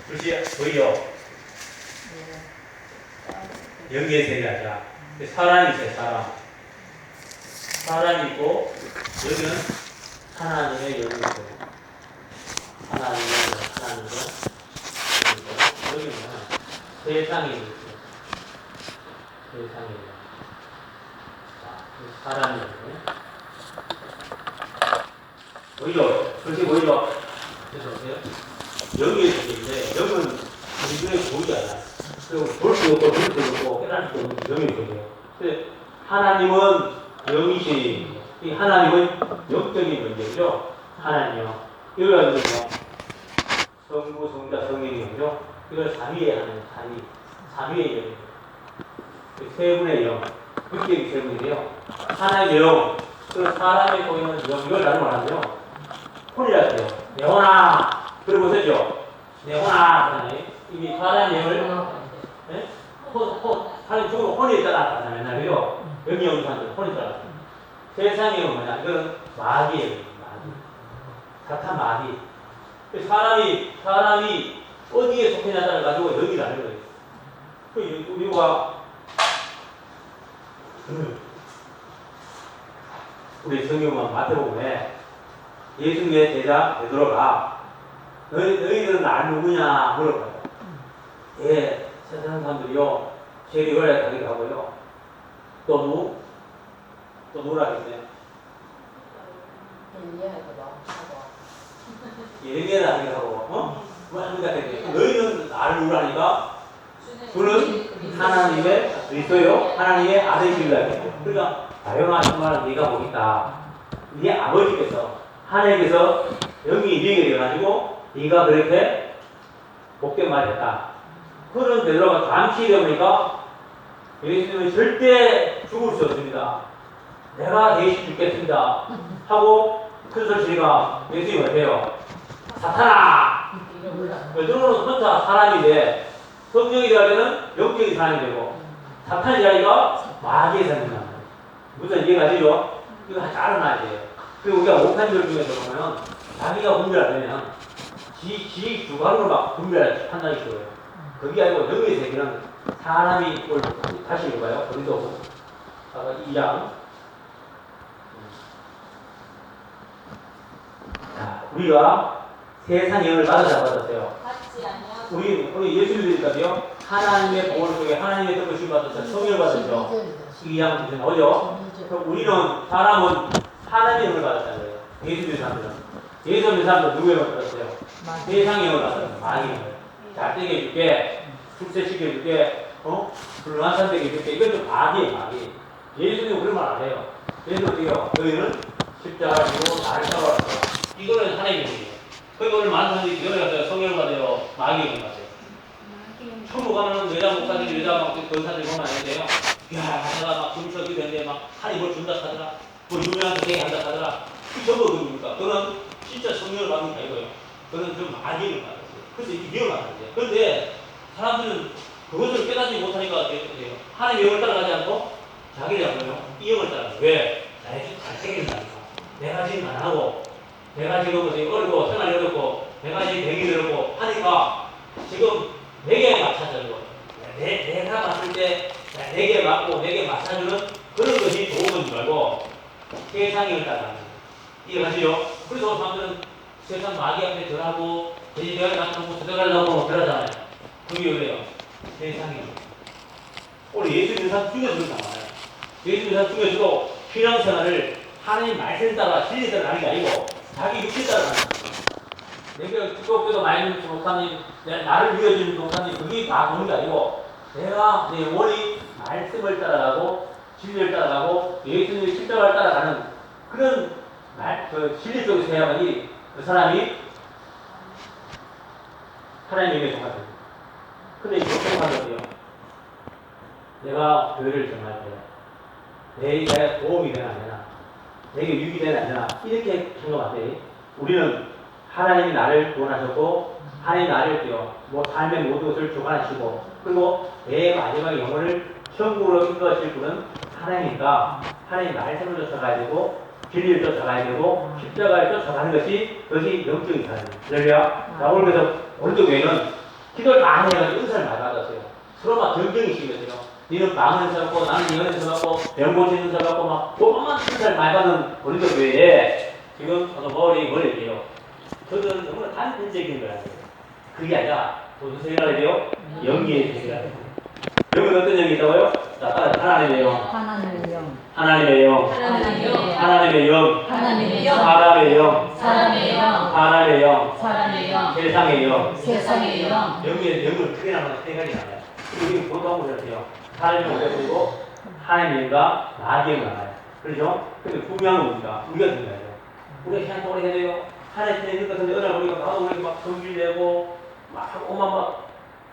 글씨 보이요? 영계 세계하자. 사람이 있어요, 사람. 사람이 있고, 여기는 하나님의 영이 있어요. 하나님의 여기는 세상이 있어요. 세상이 있어요. 자, 사람이 있어요. 보이죠? 글씨 보이죠? 그래서 보세요. 영의 세계인데, 영은 우리 눈에 보이지 않아요. 그리고 볼 수도 없고, 들을 수도 없고, 깨달을 수도 없는 영의 세계예요. 근데 하나님은 영이시, 이 하나님은 영적인 존재죠. 하나님이요. 이걸 가지고 성부, 성자, 성령이죠. 이걸 삼위에 하는 삼위의 영이에요. 세 분의 영, 육적인 세 분이에요. 하나의 영, 그 사람의 속에는 영, 이걸 나누면 하는데요. 혼이라 해요. 내혼아, 들어보셨죠? 내혼아, 이미 사람의 영을, 네? 사람이 죽으면 혼이 있다가 하잖아요. 맨날요. 영이 영사한테 혼이 있다가. 세상의 영은 뭐냐? 이건 마귀예요. 마귀. 사탄 마귀. 사람이 어디에 속해냐를 가지고 영이 나는 거예요. 그 이유가 우리 성경만 마태복음에 예수님의 제자 베드로가 너희들은 날 누구냐 물어봐요. 예, 세상 사람들이요 세리를 가기도 하고요. 또 누구라 했어요? 예레미야를 하기도 하고, 너희는 나를 누구라니까? 그는 하나님의 그리스도요, 하나님의 아들이라 했어요. 그러니까 다영아 정말 네가 보겠다. 네 아버지께서 하나님께서 영이 유행이 되어가지고 네가 그렇게 복된 말을 했다. 그런 베드로가 잠시 되보니까 예수님은 절대 죽을 수 없습니다. 내가 대신 죽겠습니다. 하고 큰 소리가 예수님이 어때요? 사탄아! 베드로는 혼자 사람인데 성령이 되어야되는 영적인 사람이 되고 사탄이 되어야니까 마귀의 사람이 됩니다. 무슨 이해가 되죠? 이거 잘 알아놔야 돼요. 그리고 우리가 목탄절 중에서 보면 자기가 분별하면 지 주관으로 막 분별할 판단이 쉬워요. 그게 아니고 영의 세계는 사람이 다시 읽어봐요. 거기도 2장. 자, 우리가 세상 영을 받았어요. 우리 예수 믿으니까요. 하나님의 보호 속에 하나님의 뜻을 받았어요. 성령을 받았죠. 2장 무슨 나오죠? 그럼 우리는 사람은 하나님의 영을 받았다는 거예요. 예수 믿는 사람들은. 예수 믿는 사람들은 누구의 영을 받았어요? 세상의 영을 받았어요. 마귀의 영을. 잘 되게 해줄게. 출세시켜줄게. 훌륭한 사람 되게 해줄게. 이건 좀 마귀예요. 마귀. 예수님은 그런 말 안 해요. 예수는 어떻게요? 너희는 십자가를 지고 나를 따라왔어요. 이거는 하나님의 영이에요. 그러니까 오늘 많은 사람들이 이거를 갖다가 성령을 받아요. 마귀의 영을 받아요. 천국 가면 여자 목사들이 여자 막 권사들이 보면 아닌데요. 야, 내가 막 금석이 되는데 막 하나님 뭘 준다 하더라. 뭐 유명한 데 한다 하더라. 그 전부 누굽니까? 그는 진짜 성령을 받는 게 아니고요. 그는 좀 마귀를 받았어요. 그래서 이게 위험한 거예요. 그런데 사람들은 그것을 깨닫지 못하니까 어떻게 돼요? 하나님의 영을 따라가지 않고 자기를 잡고요. 이 영을 따라가요. 왜? 나에게 잘 챙긴다니까. 내가 지금 안 하고, 내가 지금 어렵고, 생활이 어렵고, 내가 지금 병이 어렵고 하니까 지금 내게 맞춰주고, 내가 봤을 때 내게 맞고, 내게 맞춰주는 그런 것이 좋은 건지 말고 세상의 영을 따라가는 거예요. 이해가시죠? 그래서 사람들은 세상 마귀 앞에 절하고, 내가 나가고, 저대가려고 그러잖아요. 그게 왜요? 세상에. 오늘 예수 믿는 사람 중에서도 나와요. 예수 믿는 사람 중에서도 신앙생활을 하나님 말씀 따라 진리 따라 가는 게 아니고 자기 육신 따라 가는 거예요. 내가 두껍게도 많이 믿는 목사님, 나를 믿어주는 목사님, 그게 다 보는 게 아니고 내가 내 영혼이 말씀을 따라가고 진리를 따라가고 예수님의 십자가를 따라가는 그런 진리 쪽에서 해야만이 그 사람이 하나님의 영에 속하죠. 근데 이렇게 생각하거든요. 내가 교회를 정할 때 내게 도움이 되나 안 되나, 내게 유익이 되나 안 되나, 이렇게 생각 안 돼. 우리는 하나님이 나를 구원하셨고, 하나님이 나를 뭐 삶의 모든 것을 주관하시고, 그리고 내 마지막에 영혼을 천국으로 인도하실 분은 하나님이니까, 하나님 말씀을 쫓아가야 되고, 진리를 쫓아가야 되고, 십자가를 쫓아가는 것이 영적인 삶이에요. 할렐루야. 자, 오늘 그래서 오른쪽 교회는 기도를 많이 해가지고 은사를 많이 받았어요. 서로 막 경쟁이 심했어요. 니는 방언 은사 받고 나는 이언 은사 받고 병고친 은사 받고 막 조금만 은사를 많이 받은 우리도 교회에 지금 머리 얘기해요. 저는 너무나 단편적인 거야. 그게 아니라 무슨 생각을 해요? 영계의 세계라. 영은 어떤 영이 있다고요? 자, 하나님의 영. 하나님의 영. 하나님의 영. 하나님의 영. 하나님의 영. 하나님의 영. 사람의 영. 사람의 영. 하나님의 영. 사람의 영. 세상의 영. 세상의 영. 영의 영을 크게 나누면 세 가지 나와요. 우리 보통 그렇대요. 하나님의 영을 그리고 하나님의 영과 마귀의 영을 나와요. 그렇죠? 근데 분명한 뭡니까? 우리가 중요하죠. 우리가 그냥 오래 해야 돼요. 하나님의 있는 것은 어느 날 우리가 나도 우리 막 성질 내고 막 오만 막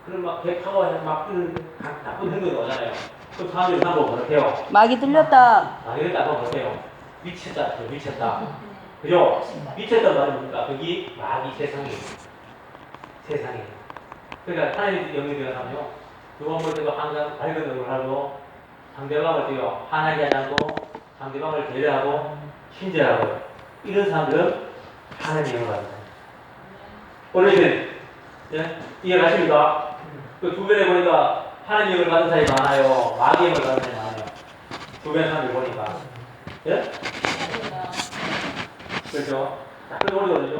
그런 막 개파고 막 그런 나쁜 행동이 오잖아요. 그럼 사람들이 한번 그렇게요. 막이 들렸다. 마귀를 한번 그렇게요. 미쳤다, 미쳤다. 그죠? 미쳤단 말이 뭡니까? 거기 마귀 세상이에요. 세상이에요. 그러니까 하나님의 영이 되어가면요. 누가 볼 때도 항상 밝은 얼굴을 하고 상대방을 되어 화나게 하지 않고 상대방을 배려하고 친절하고 이런 사람들은 하나님의 영을 받는다. 어르신, 예? 이해가십니까? 그 주변에 보니까 하나님의 영을 받은 사람이 많아요. 마귀의 영을 받은 사람이 많아요. 주변 사람들 보니까. 예? 그렇죠? 자, 그럼 우리가 그러죠?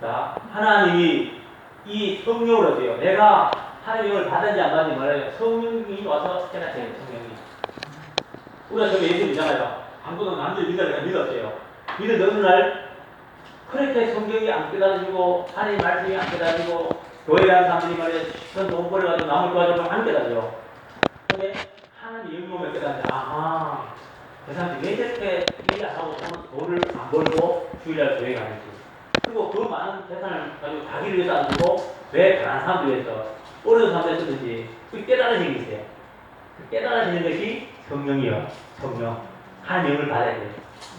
자, 하나님이 이 성령을 어때요? 내가 하나님의 영을 받은지 안 받은지 말아요. 성령이 와서 깨닫어요, 성령이. 우리가 저기 예수 믿잖아요. 아무도 남들 믿었어요. 믿은 어느 날, 그렇게 성경이 안 깨달아지고, 하나님 말씀이 안 깨달아지고, 교회 가는 사람들이 말이야, 시선 돈 벌어가지고 남을 도와주고 안 깨달아요. 근데 하나님 영이 오면 깨닫는데, 아하, 그 사람들이 왜 저렇게 일 안 하고 돈을 안 벌고 주일날 교회 가는지. 그리고 그 많은 재산을 가지고 자기를 위해서 안 쓰고, 왜 가난한 사람들 위해서, 어려운 사람들 쓰든지, 그 깨달아지는 게 있어요. 그 깨달아지는 것이 성령이요. 성령. 하나님 영을 받아야 돼요.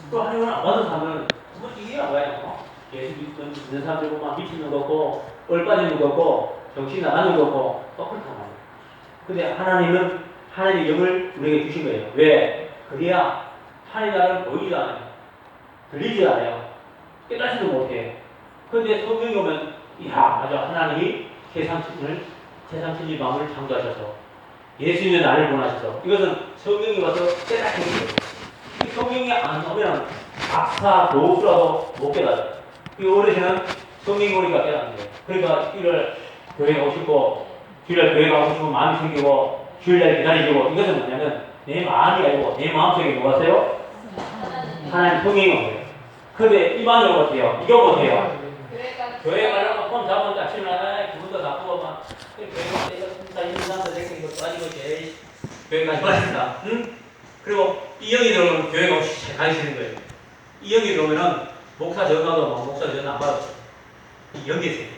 또 하나님을 안 받은 사람은 뭐 이해가 뭐야? 예수 믿는 사람들 보면 미치는 거 없고, 얼빠지는 거 없고, 정신 나가는 거 없고, 똑같단 말이에요. 근데 하나님은 하나님의 영을 우리에게 주신 거예요. 왜? 그래야 하나님 나라를 보이지도 않아요. 들리지도 않아요. 깨닫지도 못해요. 그런데 성경이 오면, 이야, 맞아. 하나님이 세상 천지 만물을 창조하셔서 예수님의 나를 보내셔서 이것은 성경이 와서 깨닫게 해요. 성경이 안 오면 박사, 교수라도 못 깨닫아요. 이 어르신은 성경이 오니까 깨닫는 거예요. 그러니까 주일날 교회 가고 싶고, 주일날 교회 가고 싶으면 마음이 생기고, 주일날 기다리고, 이것은 뭐냐면 내 마음이 아니고 내 마음속에 뭐가 있어요? 하나님 성경이 오는 거예요. 그런데 이만으로 어때요? 이거 어때요? 교회 가려고 폰 잡으면 아침에 기분도 나쁘고 막 교회 가서 이거 진짜 있는 사람들 이렇게 이거 빠지고 제일 교회 가지 말입니다. 응? 그리고 이 영이 들어오면 교회가 없이 가기 싫은 거예요. 이 영이 들어오면은 목사 전화도 막 목사 전화 안 받아요. 이 영의 세계.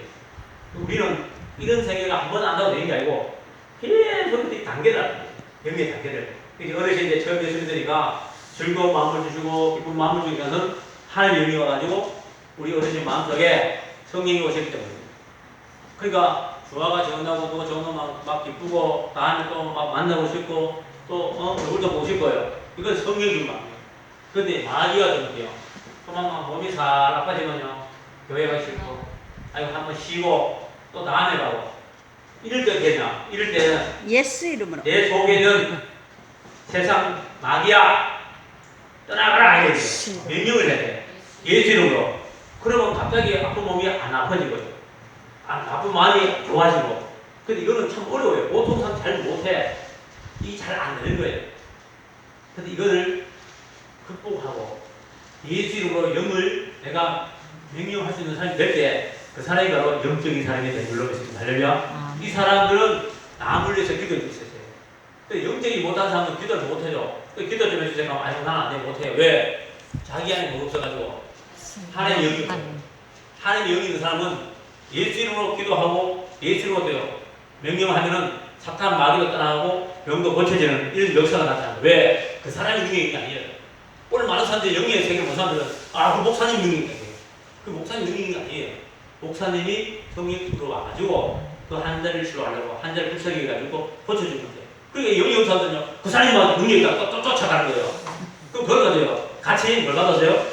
우리는 이런 세계가 한 번 안다고 되는 게 아니고 계속 단계를 영의 단계를. 그래서 어르신 이제 처음 예수 믿으니까 즐거운 마음을 주시고 기쁜 마음을 주시면서 하나님의 영이 와가지고 우리 어르신 마음속에 성령이 오셨기 때문에. 그러니까 주화가 정나고 또 정도 막 기쁘고 다음에 또 막 만나고 싶고 또 얼굴도 보고 싶어요. 이건 성령이 준 마음이에요. 그런데 마귀가 정해요. 그만 몸이 살 아파지면요 교회 가기 싫고 아니면 한번 쉬고 또 다음에 가고 이럴 때 되냐? 이럴 때는 예수 이름으로 내 속에는 세상 마귀야 떠나가라 이거지. 명령을 해야 돼. 예수 이름으로. 그러면 갑자기 아픈 몸이 안 아파지고요. 아픈 마음이 좋아지고. 근데 이거는 참 어려워요. 보통 사람 잘 못해. 이게 잘 안 되는 거예요. 근데 이거를 극복하고 예수 이름으로 영을 내가 명령할 수 있는 사람이 될 때 그 사람이 바로 영적인 사람이 되는 걸로 믿습니다. 할렐루야. 이 사람들은 남을 위해서 기도해 주셨어요. 근데 영적이 못한 사람은 기도를 못해요. 기도 좀 해주세요. 아니, 나는 안 돼, 못해요. 왜? 자기 안에 못 없어가지고. 하나님의 영이 있어요. 하나님의 영이 있는 사람은 예수 이름으로 기도하고 예수 이름으로 돼요. 명령을 하면은 착한 마귀도 떠나가고 병도 고쳐지는 이런 역사가 나타나요. 왜? 그 사람이 능력이 아니에요. 오늘 많은 사람들이 영의 세계를 본 사람들은 그 목사님 능력이 아니에요. 그 목사님 능력이 아니에요. 목사님이 성령이 들어와가지고 그 한 자리를 치료하려고 한 자리를 불쌍해가지고 고쳐주는 거예요. 그러니까 영이 없는 사람들은요 그 사람이 능력이 있다가 또 쫓아가는 거예요. 그럼 그걸 가져요. 같이 뭘 받아서요?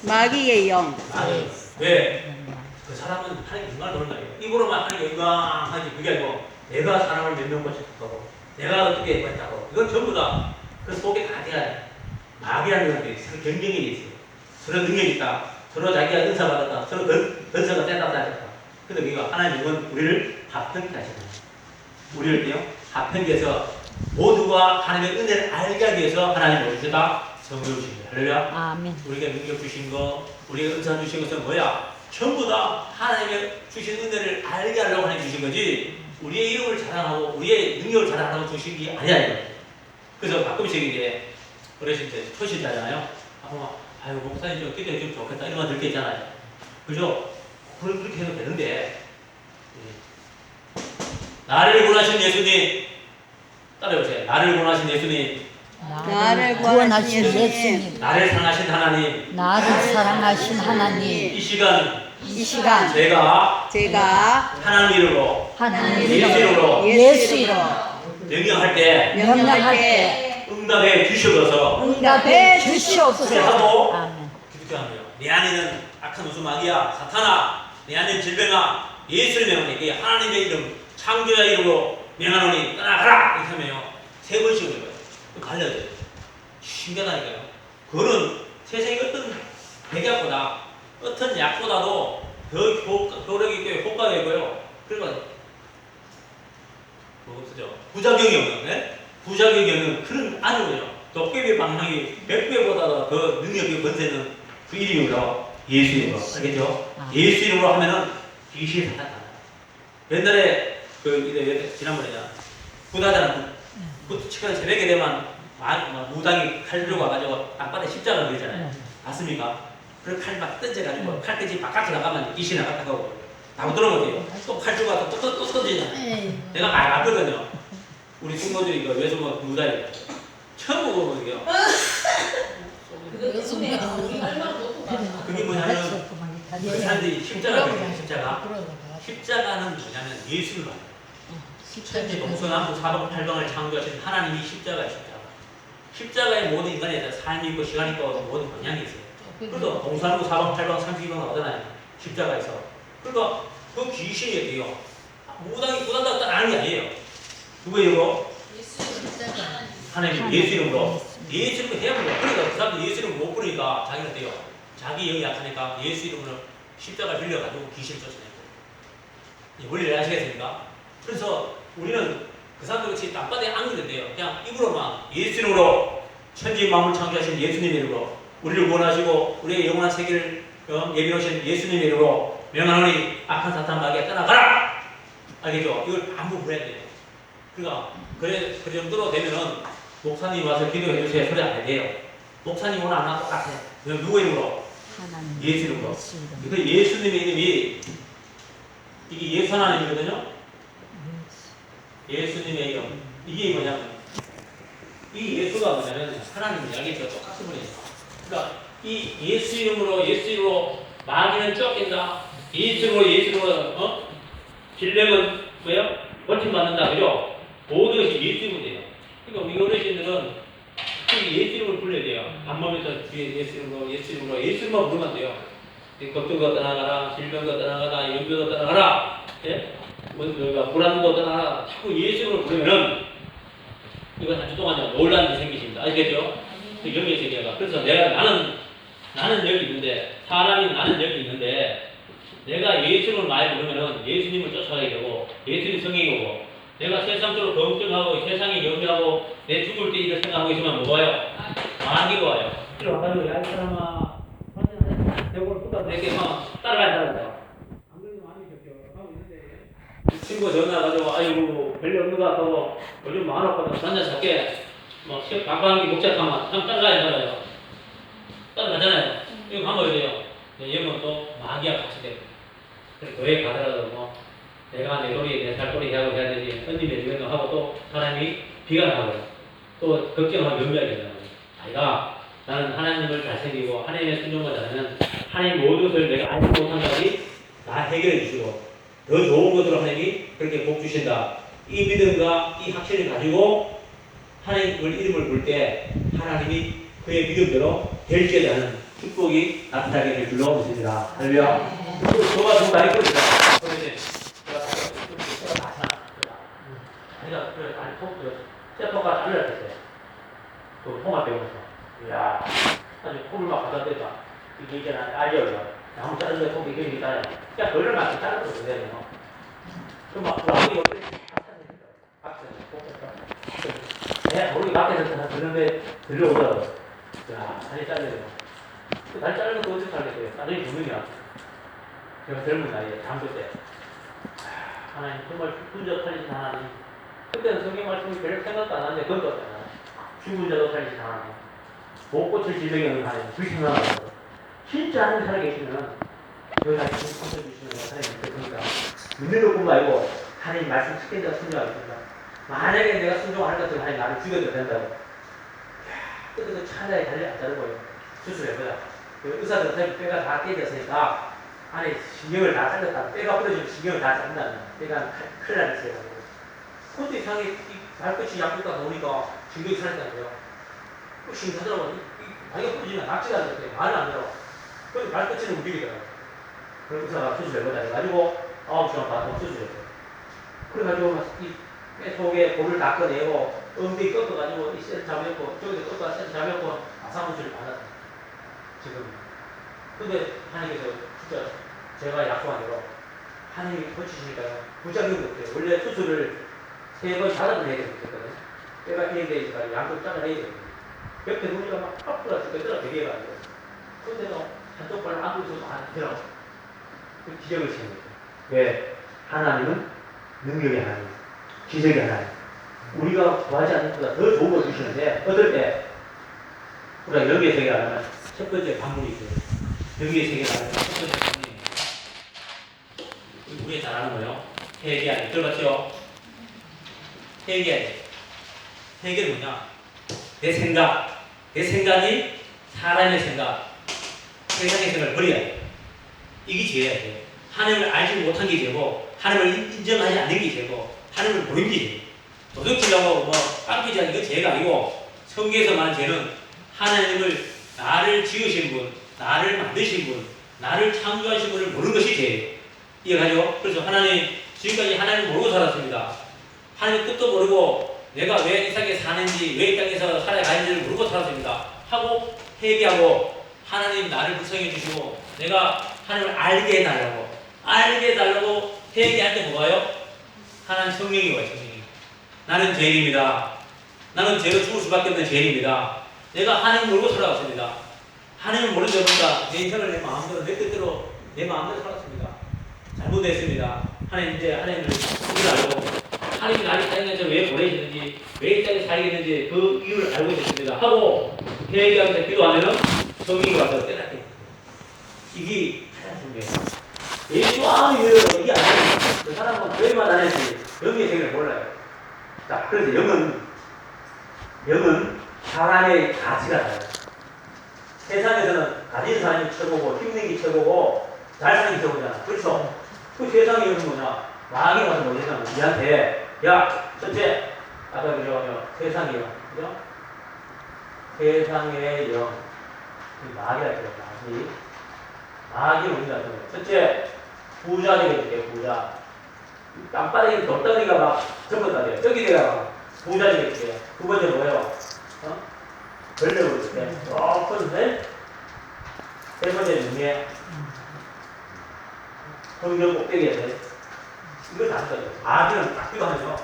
마귀의 영. 왜? 그 사람은 하나님께 영광을 도는 거예요. 입으로만 하나님께 영광하지 그게 아니고 내가 사람을 몇 명 고쳤다고 내가 어떻게 했다고 이건 전부 다 그 속에 다 돼야 돼. 마귀라는 것이 서로 경쟁이 있어요. 서로 능력이 있다. 서로 자기가 은사 받았다. 서로 건사가 센다 쌓였다. 근데 우리가 하나님은 우리를 합평케 하시는 우리를 때요 합평해서 모두가 하나님의 은혜를 알게 하기 위해서 하나님을 주시다 성령 주십니다. 할렐루야. 아멘. 우리가 능력 주신 거, 우리가 은사 주신 것은 뭐야? 전부 다 하나님의 주신 은혜를 알게 하려고 하나님 주신 거지. 우리의 이름을 자랑하고 우리의 능력을 자랑하고 주신 게 아니야 이거. 그래서 가끔씩 이제 어르신 때 초신자잖아요. 아유 목사님 좀 기도해 주면 좋겠다 이런 말 들 게 있잖아요. 그죠? 그렇게 해도 되는데 나를 구원하신 예수님 따라해보세요. 나를 구원하신 예수님, 나를 구원하신 예수님, 나를 사랑하신 하나님, 나를 사랑하신 하나님, 이 시간 이 시간 제가 하나님 이름으로 하나님 예수 이름으로 예수 이름 명령할 때 명령할 때 응답해 주시옵소서. 응답해 주시옵소서. 하고 아멘. 기도하며 내 안에는 악한 우수 마귀야 사탄아 내 안에는 질병아 예수를 명하니 하나님의 이름 창조자 이름으로 명하노니 떠나가라 이렇게 하면요 3번씩 오는 거예요. 갈려야 돼요. 신기하다니까요. 그거는 세상의 어떤 백약보다 어떤 약보다도 더 효력이 있고 효과가 있고요. 그리고 뭐죠? 부작용이 없는 부작용이 없는 그런 아주요. 도깨비 방망이 100배보다 더 능력이 번세는 그 이름으로 예수 이름으로 알겠죠? 예수 이름으로 하면은 귀신이 다 나타나. 옛날에 지난번에 부다자는 치과는 새벽에 되면 무당이 칼 들고 와가지고 땅바닥에 십자가 그리잖아요. 봤습니까? 그 칼 막 던져가지고 칼끝이 바깥으로 나가면 귀신이 나갔다고 나무 들어오거든요. 또 칼 들고 와서 또 던지잖아요. 내가 많이 봤거든요. 우리 친구들이 그 외숙모 무당이 처음 보거든요. 그게 뭐냐면 그 사람들이 십자가거든요. 십자가는 뭐냐면 예수를 말해요. 천지 동서남북 사방 팔방을 창조하신 하나님이 십자가의 십자가의 모든 인간에 대해서 삶이 있고 시간이 있고 모든 방향이 있어요. 그래서 동서남북 사방 팔방 32방 나오잖아요. 십자가에서. 그러니까 그 귀신이 돼요. 무당이 부담다 아는 게 아니에요. 누구예요? 하나님 예수 이름으로 예수 이름으로 해야 돼요. 그러니까 그 사람들 예수 이름으로 못 부르니까 자기는 돼요. 자기 영이 약하니까 예수 이름으로 십자가를 빌려가지고 귀신을 쫓아내고 이 원리를 아시겠습니까? 그래서 우리는 그 사람들 같이 땅바닥에 안기는데요. 그냥 입으로만 예수 이름으로 천지 만물 창조하신 예수님 이름으로 우리를 구원하시고 우리의 영원한 세계를 예비하신 예수님 이름으로 명하노니 악한 사탄 마귀야 떠나가라! 알겠죠? 이걸 반복을 해야 돼요. 그러니까 그 정도로 되면은 목사님 와서 기도해 주세요. 소리 안 해요. 목사님 오늘 안 와도 똑같아. 누구 이름으로? 하나님. 예수 이름으로. 그 예수님의 이름이 이게 예수 하나님이거든요. 예수님의 이름. 이게 뭐냐면 이 예수가 뭐냐면 하나님 이야기가 똑같은 분이에요. 그러니까 이 예수 이름으로 마귀는 쫓긴다. 예수 이름으로 질병은 뭐예요? 고침받는다. 그죠? 모든 것이 예수 이름으로 돼요. 그러니까 우리 어르신들은 예수 이름을 불러야 돼요. 밥 먹으면서 뒤에 예수 이름으로 부르면 돼요. 걱정도 떠나가라, 질병도 떠나가라, 연병도 떠나가라, 예? 불안도 떠나가라. 자꾸 예수 이름을 부르면은 이건 한 주 동안 놀란 일이 생기십니다. 알겠죠? 영의 세계가. 그래서 나는 여기 있는데, 사람이 나는 여기 있는데, 내가 예수를 많이 부르면은 예수님을 쫓아가게 되고, 예수님 성행이 오고, 내가 세상적으로 걱정하고, 세상에 염려하고, 내 죽을 때 이걸 생각하고 있으면 뭐가요? 마귀가 와요. 이리 와가지고, 야, 이 사람아, 대고를 쏟아 내게 따라가야. 안 그래도 많이 하고 있는데, 친구 전화 가지고, 아이고, 별일 없는 것 같다고, 요즘 많았거든. 단자 작게, 시험 방방하는 게 목적하면, 따라가야 따라가잖아요. 이거 가면 돼요. 얘는 또 마귀와 같이 돼요. 그래서 교회 가더라도 내가 내 소리, 내 살소리 하고 해야 되지. 언니네 주변도 하고 또 사람이 비관하고 또 걱정하고 염려하게 되는 거예요. 아이가 나는 하나님을 잘 새기고 하나님의 순종을 잘하면 하나님 모든 것을 내가 알지 못한 것이 다 해결해 주시고 더 좋은 것으로 하나님이 그렇게 복 주신다. 이 믿음과 이 확신을 가지고 하나님을 이름을 부를 때 하나님이 그의 믿음대로 될지에 대한 축복이 나타나게 될 줄로 믿습니다. 할렐루야. 저가 좀 많이 끓이다. 그런데 제가 다시 아니가 그래 아니 셰퍼가 잘라야 됐어요. 그 통합 배우면서. 이야 아주 폼을 막 갖다 대다. 이게 이제 알려요. 아무 자르는 폼이 이렇게 잘라요. 그냥 그걸 맞게 잘라도 되네요. 그럼 막 아무리 어떻게 내가 모르게 밖에서 들는데 들려오더라고. 야 다리 잘려요. 그 다리 자르는 거 어떻게 잘렸어요? 나중에 죽느냐. 제가 젊은 나이에 잠수 때 하나님 정말 죽은 자 살리신 하나님. 그때는 성경 말씀이 별 생각도 안 하는데 그것도 없잖아. 죽은 자도 살리신 하나님. 못 고칠 질병이 없는 하나님. 그 생각하면서 진짜 하나님 살아계시면 저희가 고쳐주시는 하나님 그러니까 믿는 것뿐만 아니고 하나님 말씀 지킨다 순종하겠습니다. 만약에 내가 순종하는 것처럼 하나님 나를 죽여도 된다고. 그때도 차라리 다리를 안 자르고요. 수술해보자. 그 의사들 어차피 뼈가 다 깨졌으니까 안에 신경을 다 잘렸다. 뼈가 부러지면 신경을 다 자른다면 뼈가 큰일 나겠어요. 근데 이상하게 이 발끝이 약국가 나오니까 신경이 살았다는 거예요. 그 신사들하고 다리가 부러지면 납치가 안 됐어요. 말을 안 들어. 근데 발끝은 움직이더라고요. 그래서 의사가 수술해보자 해가지고 9시간 반 동안 수술했어요. 그래가지고 이 뼈 속에 볼을 다 꺼내고 엉덩이 꺾어가지고 이 셀 잡혔고 저기도 꺾어 셀 잡혔고 아사무실을 받았어요. 지금. 근데 하나님께서 진짜 제가 약속한 대로 하나님이 고치시니까요. 부작용이 없어요. 원래 수술을 3번, 5번 해야 되거든요. 뼈가 이행되니까 양쪽 짝을 해야 되거든요. 옆에 무늬가 막 앞으로 뼈가 되게 해가지고. 근데도 한쪽 발을 안고 있어도 안 되더라고. 그 기적을 시는 거예요. 왜? 하나님은 능력의 하나님, 기적의 하나님. 우리가 구하지 않는 것보다 더 좋은 걸 주시는데, 어떨 때, 우리가 영의 세계를 하면 첫 번째 방문이 있어요. 영의 세계를 하면 첫 번째 방문이 우리가 잘 아는 거예요. 회개하기. 들어봤죠? 회개하기. 회개는 뭐냐? 내 생각. 내 생각이 사람의 생각, 세상의 생각을 버려야 돼. 이게 죄야 돼. 하나님을 알지 못한 게 죄고, 하나님을 인정하지 않는 게 죄고, 하나님을 모르는 게 죄. 도둑질하고 뭐 깡패지 하는 건 죄가 아니고, 성경에서 말하는 죄는 하나님을 나를 지으신 분, 나를 만드신 분, 나를 창조하신 분을 모르는 것이 죄예요. 이해가죠? 그래서 하나님, 지금까지 하나님을 모르고 살았습니다. 하나님 뜻도 모르고 내가 왜 이 세상에 사는지, 왜 이 땅에서 살아가는지를 모르고 살았습니다. 하고 회개하고 하나님 나를 구성해 주시고 내가 하나님을 알게 해달라고 회개할 때 뭐가요? 하나님 성령이 와요. 성령이. 나는 죄인입니다. 나는 죄로 죽을 수밖에 없는 죄인입니다. 내가 하나님 모르고 살아왔습니다. 하나님을 모르다 보니까 내 인생을 내 마음대로 내 뜻대로 내 마음대로 살았습니다. 잘못했습니다. 하나님 이제 하나님을 알고 하나님이 나를 이 땅에서 왜 보내시는지 왜 이 땅에 살겠는지 그 이유를 알고 있습니다. 하고 회개하면서 기도하면은 성령이 와서 깨닫게. 이게 가장 중요해요. 예수 아무리 믿어도 이게 안 돼요. 그 사람은 교회만 안 했지 영의 세계를 몰라요. 자, 그래서 영은 사람의 가치가 달라요. 세상에서는 가진 사람이 최고고 힘든 게 최고고 잘 사는 게 최고잖아. 그렇죠? 그 세상에 영은 뭐냐? 마귀 와서 뭐냐면 우리한테 야, 첫째 아까 그죠? 세상의 영, 그죠? 세상의 영, 마귀라 그래요. 마귀는 우리가 첫째 부자 되게 돼요. 부자. 땅바닥에 돌덩이가 막 전부 다 돼요. 저기 내가 막 부자 되게 돼요. 두 번째 뭐예요? 별내고 있을 때 높은데 세 번째 능력 성경 꼭대기에 돼. 이걸 다 써요. 마귀는 딱 기도하면서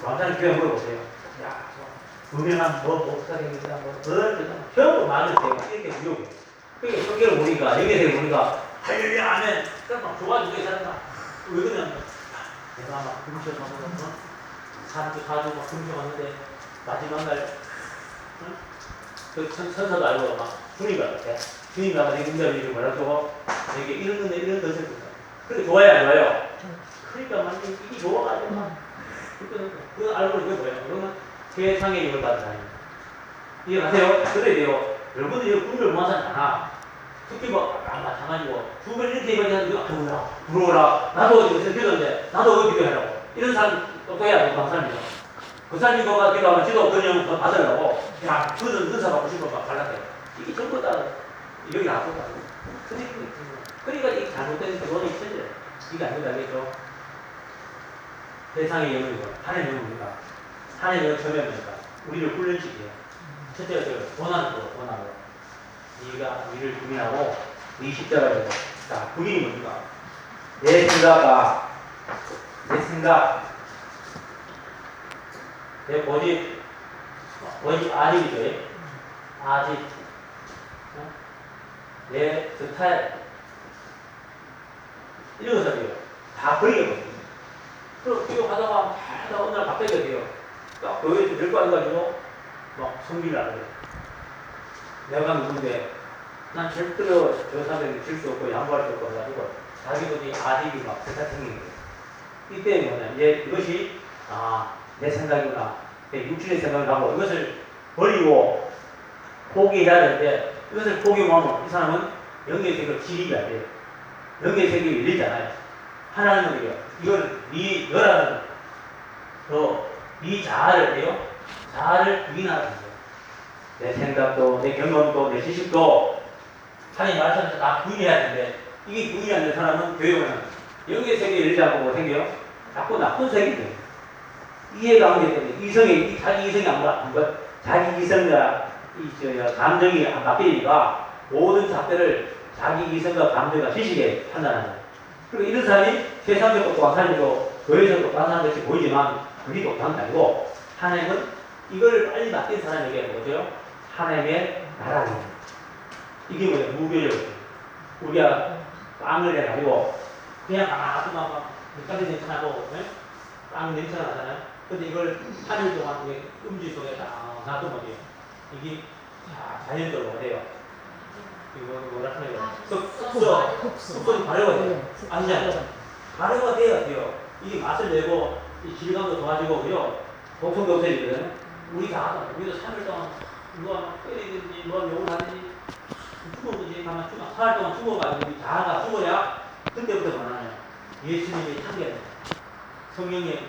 왕자는 기도 물어보세요. 야, 유명한 목사 됩니다. 전부 마귀는 돼요. 이렇게 무욕해. 그러니까 성경을 보니까 영계세를 보니까 할렐루야 하면 막 좋아지게 살았다. 왜 그러냐면 내가 막 금식하고 사주 막 금식하는데 마지막 날 그 천사도 알고 막 주님 같아. 주님 나가 내 군자를 이렇게 말하고 내게 이런 건데 이런 것을 본다. 그렇게 좋아요 안 좋아요? 그러니까 막 이게 좋아가지고 막 그 알고 이게 뭐예요? 그러면 세상의 영을 받은 사람이에요. 이해가세요? 그래야 돼요. 여러분들이 군을 못 하지 않아. 특히 뭐 마찬가지고 죽을 이렇게 얘기하면 부러워라. 나도 어디서 기도인데 나도 어디 기도하라고. 이런 사람 똑똑해야 돼. 감사합니다. 그 사람이 뭐가 기도하면 지도 그냥 더 받으려고 야 그는 은사 받고 싶어 막 갈라대. 이게 전부 다 여기 나쁘다. 선생님이 그러니까 이 잘못된 그거는 있어요. 이게 안 된다겠죠. 세상의 영역이고 하나님의 영역입니다. 하나님의 영역 처음에 뭡니까? 우리를 훈련시켜요. 첫째가 원하는 원하는 네가 우리를 구민하고 네 십자가를 해서 자, 구민이 뭡니까? 내 생각 내 고집 아집이죠. 아집 내 스타일 이런 것들이요. 다 버리거든요. 그럼 이거 하다가 어느 날 갑자기 돼요. 딱 교회에서 늙고 앉아가지고 막 성비를 안 해요. 내가 누군데 난 절대로 저 사람에게 질 수 없고 양보할 수 없고 해가지고 자기들이 아집이 막 세상 생기는 거예요. 이때 뭐냐 이제 이것이 내 생각이구나 내 육신의 생각을 하고 이것을 버리고 포기해야 되는데 이것을 포기하면 이 사람은 영의 세계를 지리게 안 돼요. 영의 세계를 열리잖아요. 하나님은 이래요. 이걸 네 너라는 네 자아를 돼요. 자아를 부인하는 거예요. 내 생각도 내 경험도 내 지식도 하나님 말씀에서 다 부인해야 되는데 이게 부인이 안 되는 사람은 교회 오면 영의 세계를 열리지 않고 뭐 생겨요? 자꾸 나쁜 세계가 돼요. 이해가 안 되기 때문에 자기 이성이 안 거, 자기 이성과 감정이 안 바뀌니까 모든 잣대를 자기 이성과 감정과 지식에 판단하는 거예요. 그리고 이런 사람이 세상적으로 똑똑한 사람이고 교회에서 똑똑한 사람같이 보이지만 그게 똑똑한 게 아니고 하나님은 이걸 빨리 맡긴 사람에게 뭐죠? 하나님의 나라입니다. 이게 뭐예요? 무교적. 우리가 빵을 해가지고 그냥 막 밑간에 냄새나고 빵 냄새가 나잖아요. 근데 이걸 3일 동안 음주 속에 딱 놔두면 어때요? 이게 자연적으로 돼요. 이거 뭐라 그래요? 숙성이 발효가 돼요. 아시잖아요. 발효가 돼요. 이게 맛을 내고 이 질감도 좋아지고요. 독성도 없어지거든요. 우리도 3일 동안 누가 때리든지 뭐 욕을 하든지 죽어든지 가만 4일 동안 죽어가지고 자아가 죽어야 그때부터 만나요. 예수님이 참견 성령이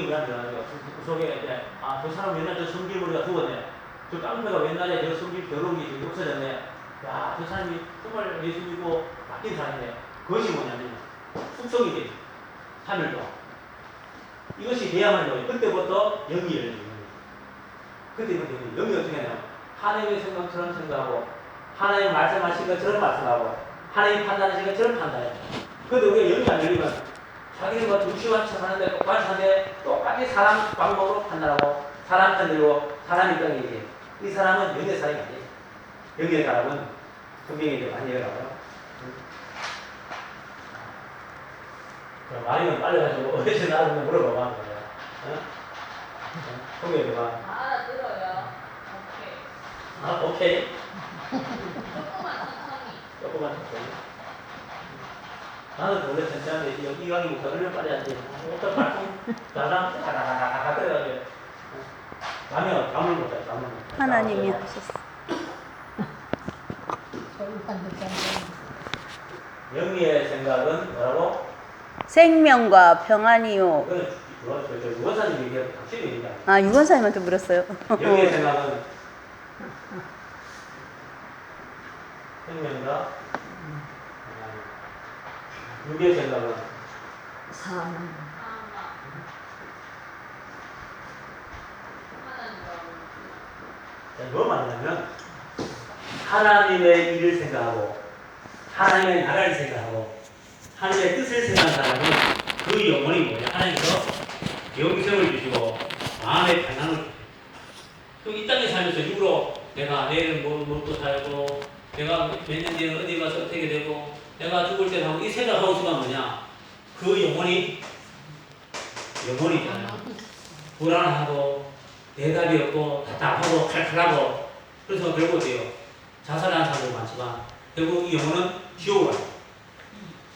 그냥 들어가지고 그 속에 이제 저 사람 옛날 저 성질머리가 죽었네. 저 깡패가 옛날에 저 성질 더러운 게 지금 없어졌네. 야, 저 사람이 정말 예수 믿고 바뀐 사람인데 그것이 뭐냐면 숙성이 돼. 3일 동안. 이것이 돼야만요. 그때부터 영이 열려요. 그때부터 영이 어떻게 하냐면 하나님의 생각처럼 생각하고 하나님 말씀하신 것처럼 말씀하고 하나님 판단하신 것처럼 판단해요. 그런데 우리가 영이 안 열리면 자기는 뭐 무시한 척 하는데 똑같이 하는데 똑같이 사람 방법으로 판단하고 사람 편들고 사람 입장이지. 이 사람은 영의 사람이 아니에요. 영의 사람은 성경에 이제 많이 얘기하고요. 많이는 빨려가지고 어디서 나오면 물어봐봐. 성경에 봐. 알아들어요. 오케이. 오케이. 조금만 천천히. 조금만 천천히. 나는 원래 천천히 여기 이강이부터 얼른 빨리 안 돼. 어떤 말씀 나랑 다다다다다 그래가지고 가면 잠을 못 자. 하나님이 하셨어. 영리의 생각은 뭐라고? 생명과 평안이요. 그건 유원사님 얘기하고 당신이 얘기하고. 유건사님한테 물었어요. 영리의 생각은 생명과 육의 생각은 사망. 뭐 말하냐면 하나님의 일을 생각하고 하나님의 나라를 생각하고 하나님의 뜻을 생각하는 사람은 그 영혼이 뭐냐? 하나님께서 영생을 주시고 마음의 평안을 주시고 또 이 땅에 살면서 육으로 내가 내일은 무엇도 살고 내가 몇 년 뒤에 어디 가서 어떻게 되고 내가 죽을 때 하고 이 생각하고 있으면 뭐냐? 그 영혼이잖아요. 불안하고 대답이 없고 답답하고 칼칼하고 그래서 결국 어때요? 자살하는 사람도 많지만 결국 이 영혼은 지옥으로 가요.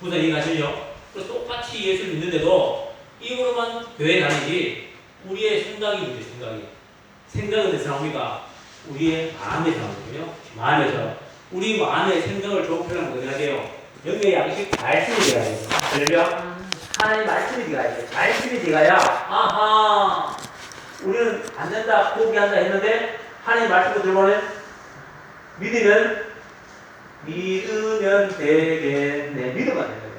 무슨 이해가시죠? 그래서 똑같이 예수를 믿는데도 입으로만 교회 다니지 우리의 생각이 문제 생각은 어디서 나옵니까? 우리의 마음에서 나오거든요. 마음에서 우리 마음의 생각을 좋은 표현하면 어떻게 해야 돼요? 영의 양식 말씀이 되어야 돼요. 그러면 하나님 말씀이 되어야 돼요. 말씀이 되어야 아하 우리는 안 된다 포기한다 했는데 하나님 말씀을 들고는 믿으면 믿으면 되겠네. 믿으면 되는 거예요.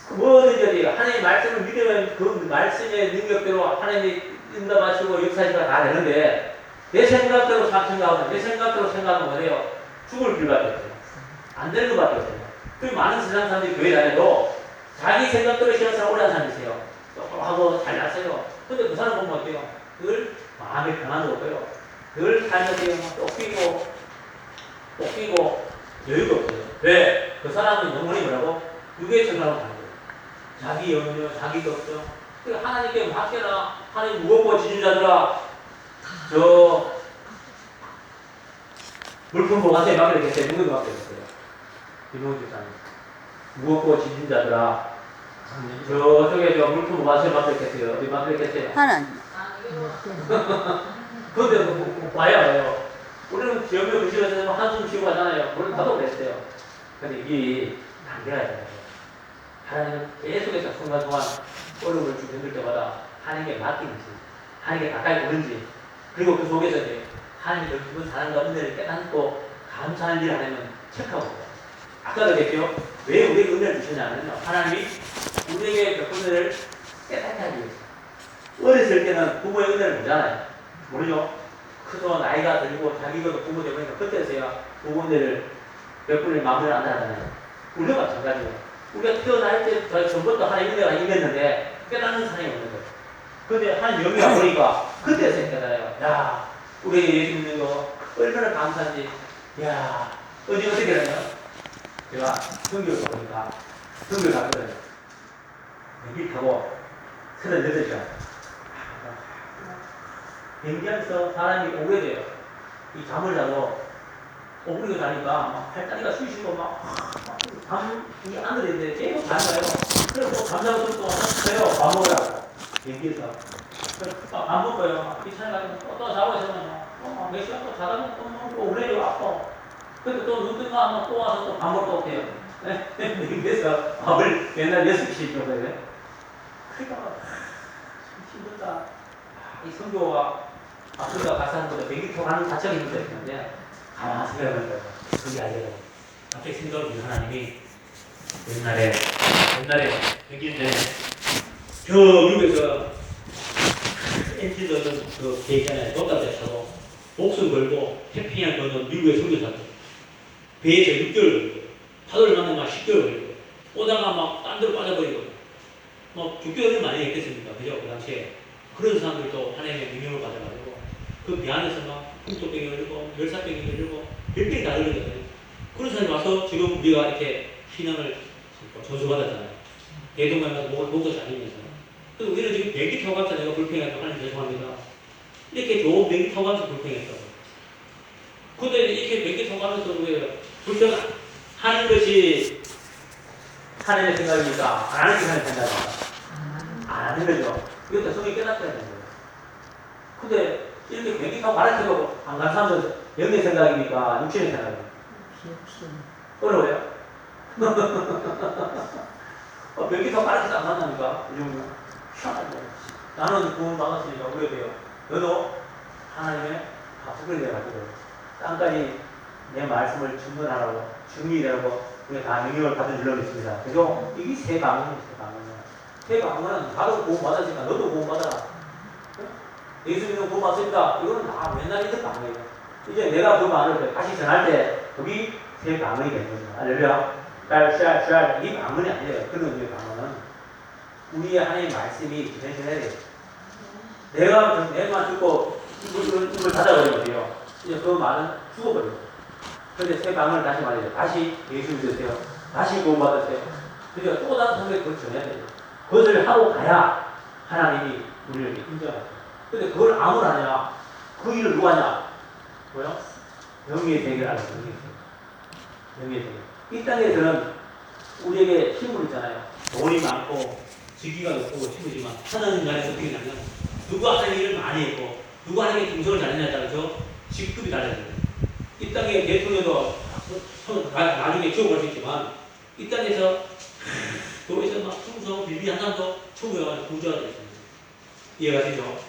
뭐든지 하나님의 말씀을 믿으면 그 말씀의 능력대로 하나님이 응답하시고 역사하시고 다 되는데 내 생각대로 생각하면 내 생각대로 생각하면 뭐래요? 죽을 길밖에 없어요. 안 되는 것밖에 없어요. 그 많은 세상 사람들이 교회 다녀도 자기 생각대로 신앙생활 오래 한 사람이 있어요. 하고 잘났어요. 근데 그 사람 보면 어때요? 늘 마음이 편안도 없고요. 늘 삶에서 쫓기고 여유가 없어요. 왜? 그 사람은 영혼이 뭐라고? 육의 생각으로 가는 거예요. 자기 염려, 자기 걱정. 그러니까 하나님께 맡겨라. 하나님 무겁고 지진 자들아. 저 물품 보관소에 맡겨야겠어요. 누구에게 맡겨야겠어요? 김용주 집사님. 무겁고 지진 자들아. 저쪽에 저 물품 보관소에 맡겨야겠어요. 어디 맡겨야겠어요? 하나님. 근데 뭐 봐요. 우리는 지역을 근처에서 한숨 쉬고 하잖아요. 우리는 나도 그랬어요. 근데 이게 안 돼야 돼요. 하나님은 계속해서 순간순간 어려움을 좀 힘들 때마다 하나님께 맡기는지, 하나님께 가까이 오는지, 그리고 그 속에서 이제 하나님이 너 기분 잘한다 은혜를 깨닫고 감사하는 일을 하려면 체크하고 있어요. 아까도 그랬죠? 왜 우리에게 은혜를 주셨냐면요. 하나님이 우리에게 몇 은혜를 깨닫게 하기 위해서. 어렸을 때는 부모의 은혜를 모르잖아요. 모르죠? 크서 나이가 들고 자기도 부모 되보니까 그때서야 부모 은혜를 몇 분의 마음을 안다잖아요. 우리도 마찬가지예요. 우리가 태어날 때 전부터 하나님 은혜가 임했는데 깨닫는 사람이 없는 거예요. 근데 하나님 영이가 보니까 그때서 깨달아요. 야, 우리 예수 믿는 거 얼마나 감사한지. 야, 어떻게 되나요? 제가 성경을 보니까 성경을 갔거든요. 비행기 타고 38시간. 비행기 안에서 사람이 오게 돼요. 이 잠을 자도 오그리고 자니까 막 팔다리가 쑤시고 밤이 안들인데 계속 잠가요. 그래서 또 잠자고 또 왔어요. 밥 먹으라고. 비행기에서. 안 먹어요. 귀찮아 가지고 또 자고 있으면 몇 시간 또 자다 보면 또 오래요. 아파. 근데 또 눈 뜨면 아마 또 와서 또 밥 먹고 올게요. 비행기에서 밥을 맨날 6시 정도 해요. 그러니까 참 힘들다. 이 성교가 앞으로가 가서 하는 것보다 비행기 타고 가는 자체가 힘들었는데 가만히 생각해보니까 그게 아니라 갑자기 생각을 든 하나님이 옛날에 100년 전에 저 미국에서 엔진 넣는 그 배 있잖아요. 독감대 타고 목숨 걸고 태평양 건너 미국에 선교사들 배에서 6개월 걸리고 파도를 만나면 막 10개월 걸리고 오다가 막 딴 데로 빠져버리고 막 6개월을 많이 했겠습니까? 그죠? 그 당시에 그런 사람들도 하나님의 능력을 받아가지고 그 배 안에서 막 홍토병이 걸리고 멸사병이 걸리고 별병이 다 걸리거든요. 그런 사람이 와서 지금 우리가 이렇게 신앙을 전수받았잖아요. 대동강 가서 목도 잘리면서. 그래서 우리는 지금 비행기 타고 가서 내가 불평해서 하나님 죄송합니다. 이렇게 좋은 비행기 타고 가면서 불평했다고. 근데 이렇게 비행기 타고 가면서 왜 불평하는 것이 하나님의 생각입니까? 안 하는 게 하나님의 생각입니까? 안 하는 거죠. 이것도 성이 깨닫게 하는 거예요. 근데 이렇게 비행기 타고 말할 때도 안 간 사람은 영의 생각입니까? 육신의 생각입니까? 어려워요? 비행기 타고 말할 때도 안 만납니까? 이 정도. 희한하죠. 나는 구원 받았으니까 그래야 돼요. 너도 하나님의 바꾸게 돼가지고 땅까지 내 말씀을 증언하라고 증리되라고 우리가 다 명령을 받은 줄로 믿습니다. 그죠? 이게 새 방언이에요. 새 방언은 나도 구원 받았으니까 너도 구원 받아라. 예수 믿는 구원 받습니다. 이거는 다 맨날 있는 방언이에요. 이제 내가 그 말을 다시 전할 때 그게 새 방언이 되는 거죠. 알렐루야. 이 방언이 아니에요. 그런 의미의 방언은 우리의 하나님의 말씀이 진행해야 돼요. 내가 내만 듣고 이걸 닫아버리면 이제 그 말은 죽어버려요. 그런데 새 방언을 다시 말해요. 다시 예수 믿으세요. 다시 구원받으세요. 그러니까 또 다른 성경에 그걸 전해야 돼요. 그것을 하고 가야 하나님이 우리를 인정하죠. 근데 그걸 아무나 하냐? 그 일을 누가 하냐? 뭐요? 영의 세계를 알아요. 영의 세계. 이 땅에서는 우리에게 힘을 있잖아요. 돈이 많고 직위가 높고 힘이지만 하나님 나라에서 어떻게 되냐면 누가 하는 일을 많이 했고 누가 하는 게 중성을 잘했냐에 따라서 직급이 달라져요. 이 땅의 대통령도 나중에 지어볼 수 있지만 이 땅에서 교회에서 막 충성 비비한 사람도 천국에 가서 부자가 되어 있습니다. 이해가시죠?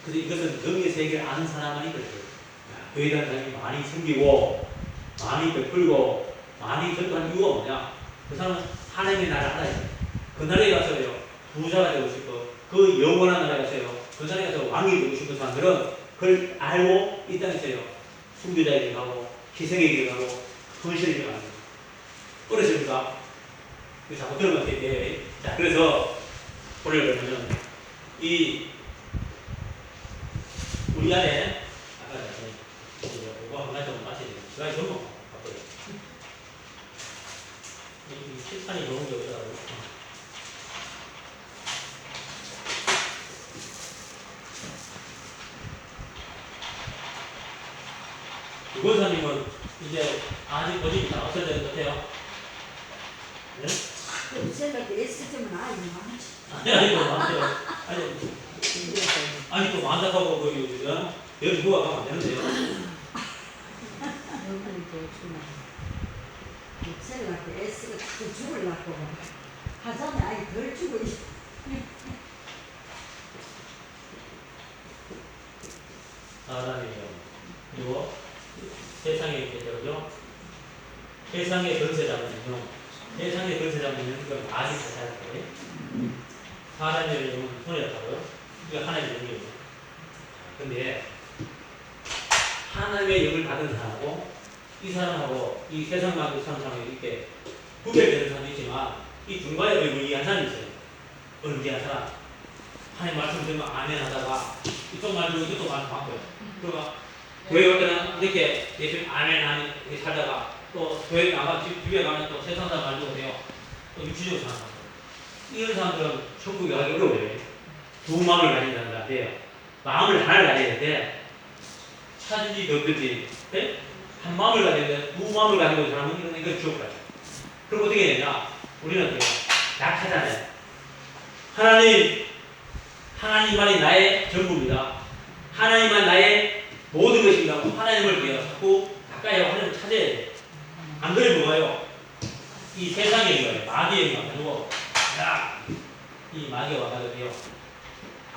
그래서 이것은 영의 세계를 아는 사람만이 그렇죠. 교회에 대한 사람이 많이 생기고 마음이 베풀고 마음이 절도한 이유가 뭐냐? 그 사람은 하나님의 나라를 알아요. 그 나라에 가서요 부자가 되고 싶어. 그 영원한 나라에 가서요 그 나라에 가서 왕이 되고 싶은 사람들은 그걸 알고 이 땅에서요 순교자의 길을 가고 희생의 길을 가고 헌신의 길을 가는 거예요. 어르십니까? 이거 자꾸 들으면 어떻게 돼? 자, 그래서 오늘 그러면 이 우리 안에 아까 전에 이거 한 가지 좀 마셔야 돼요. 제가 전부 바꿔요. 이 칠판이 너무 적어가지고. 유권사님은 이제 아직 고집이 다 없어야 되는 것 같아요. 네? 생각 애쓰지만 아이 많지. 아니, 아니, 또 만삭하고, 여기 누가 가면 안 되는데요. 여기는 좋지만 생각 애쓰고 자꾸 죽으려고 하자면 아이 덜 죽어 있어. 사람이에요. 그리고 세상에 있겠죠. 세상의 권세자면요. 세상의 권세자면요. 이건 아직 잘할 거예요. 사람의 영은 손이었다고요. 이거 하나의 영이에요. 근데 하나님의 영을 받은 사람하고 이 사람하고 이 세상 만국 사람하고 이렇게 구별되는 사람도 있지만 이 중간에 의미한 사람이 있어요. 의미한 사람. 하나님 말씀 들으면 아멘 하다가 이쪽 말 들고 이쪽 말 바꿔요. 그러니까 교회 올 때는 이렇게 예수님 아멘 아멘 이렇게 살다가 또 교회 나가 집에 가면 또 세상 사람 말 들고 돼요. 또 육체적으로 살아가요. 이런 사람들은 천국에 가기 어려워요. 두 마음을 가진 사람들한테요. 마음을 하나를 가져야 되는데 찾은지 덕든지 네? 한 마음을 가져야 되는데 두 마음을 가지고 있는 사람은 이건 지옥 가죠. 그럼 어떻게 되냐? 우리는 어때요? 약하잖아요. 하나님만이 나의 전부입니다. 하나님만 나의 모든 것입니다. 하나님을 위해 자꾸 가까이 하고 하나님을 찾아야 돼요. 안 그러면 뭐예요? 이 세상의 거예요. 마귀의 와가지고 이 마귀가 와가지고요.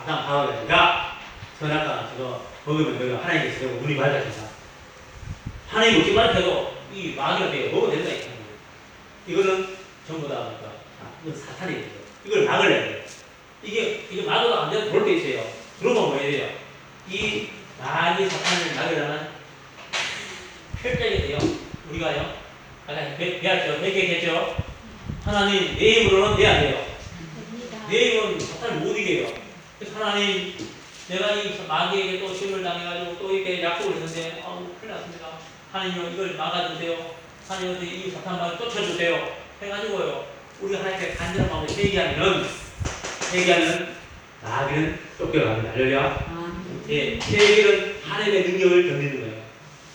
아담 하와가 야 선악과 저거 먹으면 너희가 하나님께서 되고 눈이 밝아진다. 하나님 먹지 말아도 이 마귀가 되고 먹어도 된다. 이거는 전부 다 이건 사탄이에요. 이걸 막으려야 돼요. 이게 막아도 안 되는 그럴 때 있어요. 그러면 뭐 해야 돼요? 이 마귀 사탄을 막으려면 철저하게 돼요. 우리가요. 아까 배웠죠. 회개했죠. 하나님 내 힘으로는 돼 안 돼요. 내 힘은 사탄을 못 이겨요. 그래서 하나님 내가 이 마귀에게 또 시험을 당해가지고 또 이렇게 약속을 했는데 큰일 났습니다. 하나님 이걸 막아주세요. 하나님 이 사탄 마귀 쫓아주세요. 해가지고요. 우리가 하나님께 간절한 마음으로 회개하면 마귀는 쫓겨갑니다. 할렐루야. 예, 회개는 하나님의 능력을 견디는 거예요.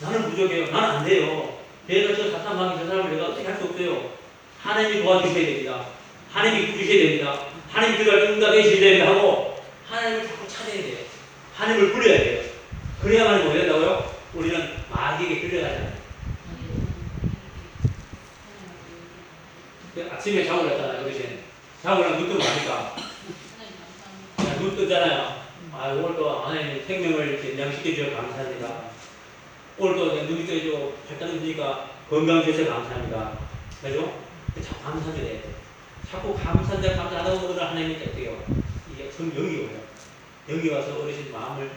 나는 부족해요. 나는 안 돼요. 내가 저 사탄 마귀 저 사람을 내가 어떻게 할 수 없어요. 하나님이 도와주셔야 됩니다. 하나님이 구주셔야 됩니다. 하나님 그가 응답해 주셔야 됩니다 하고 하나님을 자꾸 찾아야 돼요. 하나님을 불러야 돼요. 그래야만 뭐 된다고요? 우리는 마귀에게 끌려가잖아요. 아침에 자고 났잖아요. 어르신. 자고 나면 눈 뜨고 하니까 눈 뜨잖아요. 오늘도 하나님 생명을 이렇게 인양시켜 주셔서 감사합니다. 오늘도 눈이 떠지고 발단이 드니까 건강 주셔서 감사합니다. 그죠? 자꾸 감사합니다. 자꾸 감사하다 보면 하나님이 어때요? 이게 전 영이 오요. 영이 와서 어르신 마음을